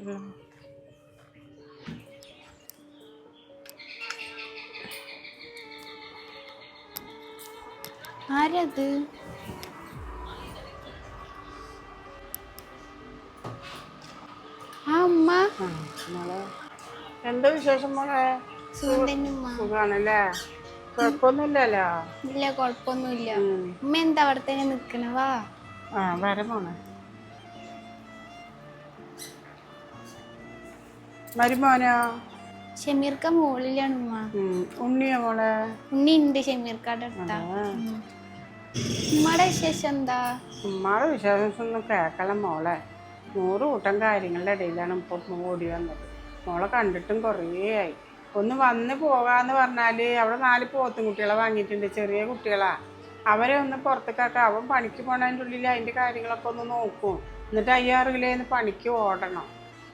ഉണ്ടല്ലോ. ആരത്? ആ ഉമ്മ. മോളെ എന്താ വിശേഷം മോളെ? സുഖം തന്നെ ഉമ്മ. സുഖാണല്ലേ? കുഴപ്പമൊന്നുമില്ലല്ലോ? ഇല്ല, കൊഴപ്പൊന്നുമില്ല. ഉമ്മ എന്താ അവിടെ തന്നെ നിക്കണവാ? വരെ മോളെ. മരുമോനോ? ഷമീർക്ക മോളിലാണ് ഉമ്മ. ഉണ്ണിയോ മോളെ? ഉണ്ണി ഉണ്ട് ഷമീർക്കാടെ അടുത്താ. ഉമ്മയുടെ വിശേഷം എന്താ? ഉമ്മാടെ വിശേഷം ഒന്നും കേക്കല മോളെ. 100 കൂട്ടം കാര്യങ്ങളുടെ ഇടയിലാണ് ഇപ്പൊ ഓടി വന്നത്. മോളെ കണ്ടിട്ടും കുറേ ആയി. ഒന്ന് വന്ന് പോകാന്ന് പറഞ്ഞാല് അവിടെ 4 പോത്തും കുട്ടികളെ വാങ്ങിയിട്ടുണ്ട്, ചെറിയ കുട്ടികളാ. അവരെ ഒന്ന് പുറത്തേക്കാക്കാം. അവൻ പണിക്ക് പോണതിൻ്റെ ഉള്ളിൽ അതിൻ്റെ കാര്യങ്ങളൊക്കെ ഒന്ന് നോക്കും. എന്നിട്ട് 5-6 കിലോന്ന് പണിക്ക് ഓടണം.